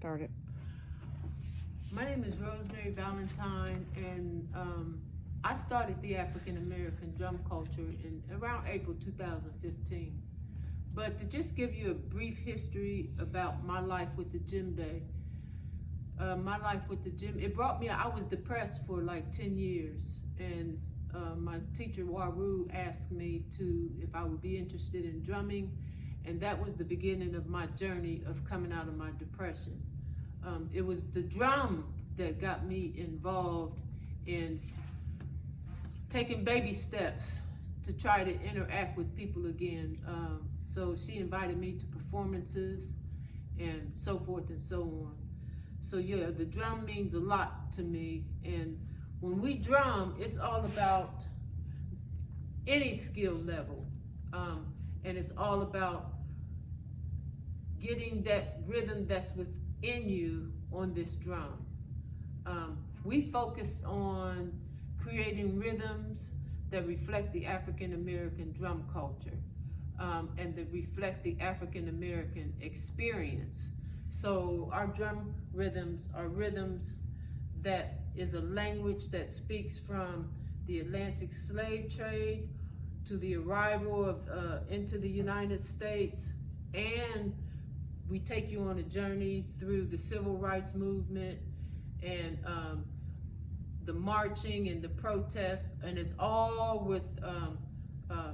started. My name is Rosemary Valentine, and I started the African American drum culture in around April 2015. But to just give you a brief history about my life with the djembe, it brought me, I was depressed for like 10 years, and my teacher Waru asked me if I would be interested in drumming, and that was the beginning of my journey of coming out of my depression. It was the drum that got me involved in taking baby steps to try to interact with people again. So she invited me to performances and so forth and so on. So yeah, the drum means a lot to me. And when we drum, it's all about any skill level. And it's all about getting that rhythm that's within you on this drum. We focus on creating rhythms that reflect the African American drum culture and that reflect the African American experience. So our drum rhythms are rhythms that is a language that speaks from the Atlantic slave trade to the arrival of into the United States, and we take you on a journey through the civil rights movement and the marching and the protests, and it's all with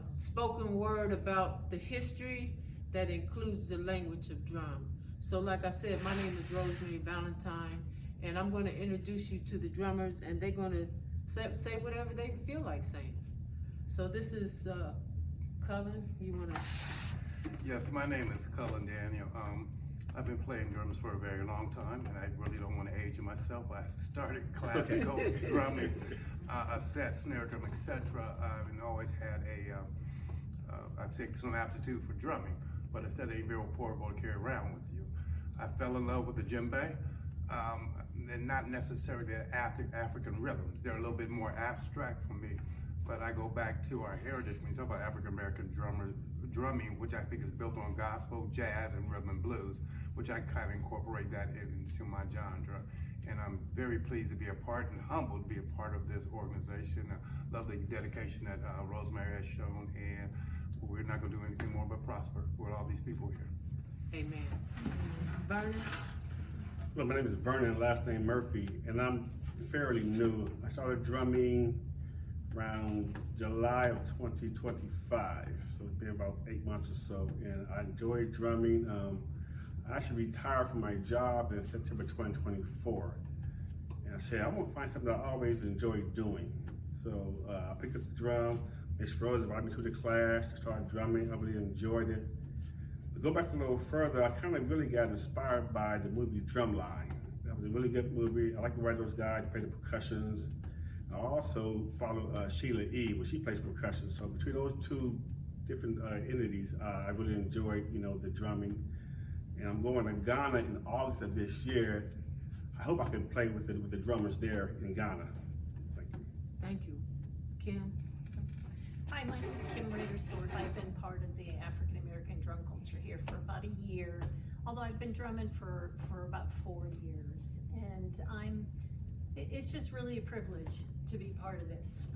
spoken word about the history that includes the language of drum. So like I said, my name is Rosemary Valentine, and I'm going to introduce you to the drummers, and they're going to say whatever they feel like saying. So this is Cullen. You want to? Yes, my name is Cullen Daniel. I've been playing drums for a very long time, and I really don't want to age myself. I started classical drumming, a set, snare drum, etc. And always had I'd say some aptitude for drumming, but I said it ain't very portable to carry around with you. I fell in love with the djembe, and not necessarily the African rhythms. They're a little bit more abstract for me, but I go back to our heritage when you talk about African American drumming, which I think is built on gospel, jazz, and rhythm and blues, which I kind of incorporate that into my genre. And I'm very pleased to be a part and humbled to be a part of this organization. I love the dedication that Rosemary has shown, and we're not going to do anything more but prosper with all these people here. Amen. Vernon? Well, my name is Vernon, last name Murphy, and I'm fairly new. I started drumming around July of 2025, so it's been about 8 months or so, and I enjoy drumming. I actually retired from my job in September 2024, and I said, I'm gonna find something I always enjoy doing. So I picked up the drum. Miss Rose invited me to the class to start drumming. I really enjoyed it. To go back a little further, I kind of really got inspired by the movie Drumline. That was a really good movie. I like to write those guys, play the percussions. I also follow Sheila E., where she plays percussion. So between those two different entities, I really enjoyed, the drumming. And I'm going to Ghana in August of this year. I hope I can play with the drummers there in Ghana. Thank you. Thank you. Kim? Hi, my name is Kim Rader-Stork. I've been part of the African American drum culture here for about a year, although I've been drumming for about 4 years. And it's just really a privilege to be part of this.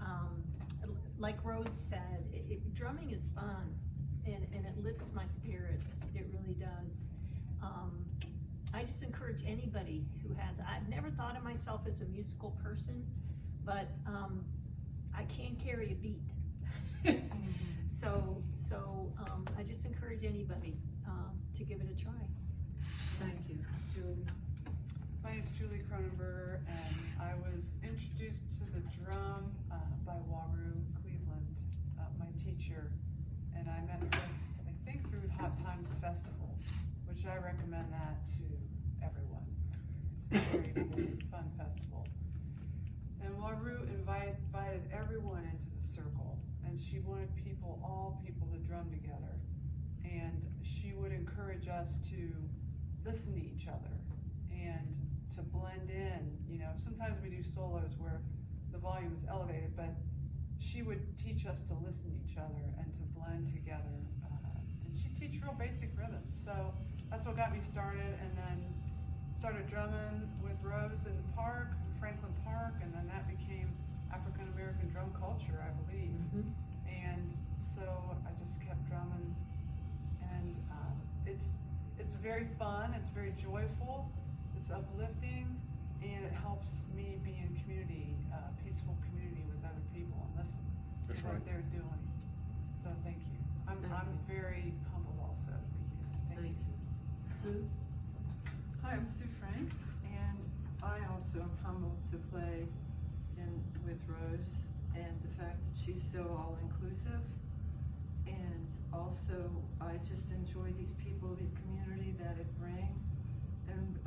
Like Rose said, drumming is fun, and it lifts my spirits. It really does. I just encourage anybody who I've never thought of myself as a musical person, but I can carry a beat. So I just encourage anybody to give it a try. Thank you. Julie? My name's Julie Cronenberger, and I was introduced to the drum by Waru Cleveland, my teacher, and I met her, I think, through Hot Times Festival, which I recommend that to everyone. It's a very, very fun festival. And Waru invited everyone into the circle, and she wanted all people to drum together, and she would encourage us to listen to each other and to blend in. Sometimes we do solos where the volume is elevated, but she would teach us to listen to each other and to blend together. And she'd teach real basic rhythms. So that's what got me started. And then started drumming with Rose in the park, in Franklin Park, and then that became African American drum culture, I believe. Mhm. And so I just kept drumming, and it's very fun, it's very joyful, it's uplifting, and it helps me be in community, peaceful community with other people and listen That's to what right. they're doing. So thank you. Thank I'm you. very humbled also to be here. Thank Thank you. you. Sue? Hi, I'm Sue Franks, and I also am humbled to play with Rose, and the fact that she's so all-inclusive. And also, I just enjoy these people, the community that it brings. And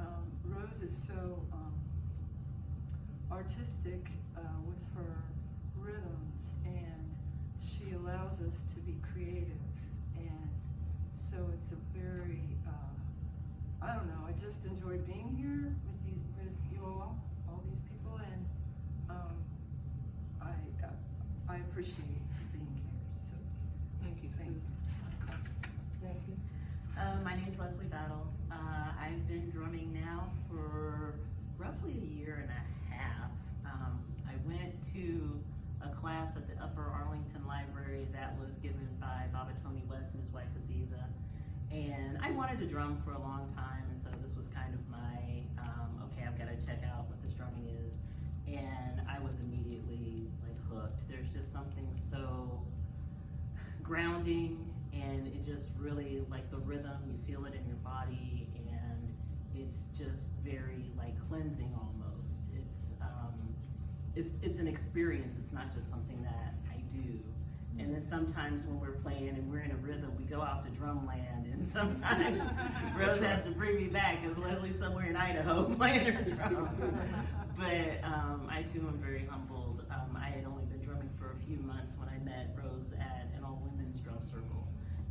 Rose is so artistic with her rhythms, and she allows us to be creative. And so it's a very, I don't know, I just enjoy being here with you all these people, and I appreciate being here, so. Thank you, Thank Sue. Leslie? My name is Leslie Battle. I've been drumming now for roughly a year and a half. I went to a class at the Upper Arlington Library that was given by Baba Tony West and his wife Aziza. And I wanted to drum for a long time, and so this was kind of my, okay, I've got to check out what this drumming is. And I was immediately like hooked. There's just something so grounding, and it just really, like the rhythm, you feel it in your body, and it's just very like cleansing almost. It's an experience. It's not just something that I do. And then sometimes when we're playing and we're in a rhythm, we go off to drumland, and sometimes Rose has to bring me back because Leslie's somewhere in Idaho playing her drums. But I too am very humbled. I had only been drumming for a few months when I met Rose at an all-women's drum circle.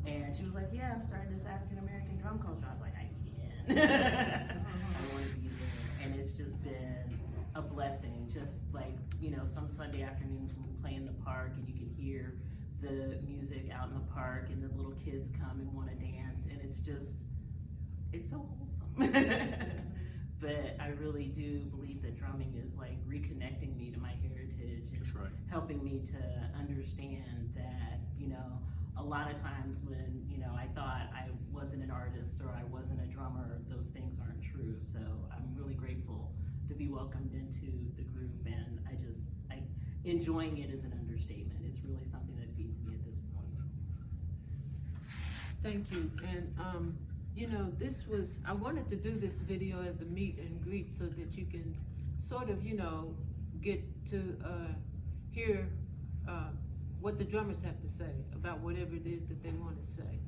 And she was like, yeah, I'm starting this African American drum culture. I was like, I can. I want to be there. And it's just been a blessing. Just like, you know, some Sunday afternoons when we play in the park and you can hear the music out in the park and the little kids come and want to dance. And it's just, it's so wholesome. But I really do believe that drumming is like reconnecting me to my heritage and That's right. helping me to understand that, you know, a lot of times when, you know, I thought I wasn't an artist or I wasn't a drummer, those things aren't true. So I'm really grateful to be welcomed into the group, and enjoying it is an understatement. It's really something that feeds me at this point. Thank you. And you know, I wanted to do this video as a meet and greet so that you can sort of, you know, get to hear what the drummers have to say about whatever it is that they want to say.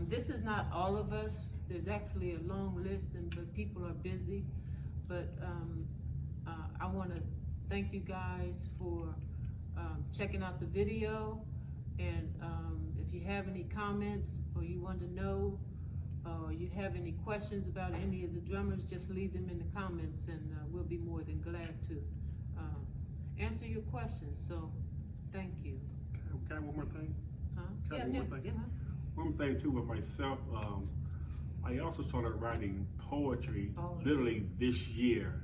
This is not all of us. There's actually a long list, but people are busy. But I want to thank you guys for checking out the video. And if you have any comments, or you want to know, or you have any questions about any of the drummers, just leave them in the comments, and we'll be more than glad to answer your questions. So thank you. Can I have one more thing? Huh? Can I Yes, have yeah, one thing? yeah. One thing too with myself, I also started writing poetry Oh. literally this year.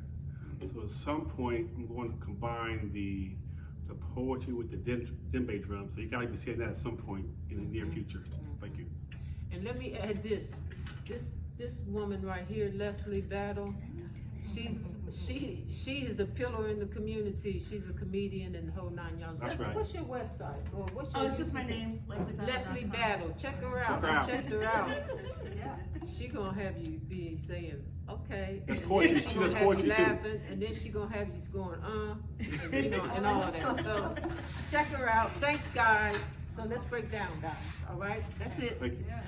So at some point, I'm going to combine the poetry with the djembe drum. So you gotta be seeing that at some point in the near future. Thank you. And let me add this woman right here, Leslie Battle, she is a pillar in the community. She's a comedian and the whole 9 yards. That's Leslie, right. what's your website? Or what's your Oh, it's just my YouTube? name, Leslie Battle. Leslie Battle. Check her out. Check her out. I checked her out. Yeah. She gonna have you be saying, okay. That's and poetry. then She gonna does have you poetry, too. laughing, and then she gonna have you going, and, you know, and all of that. So check her out. Thanks, guys. So let's break down, guys. All right, that's it. Thank you. Yeah.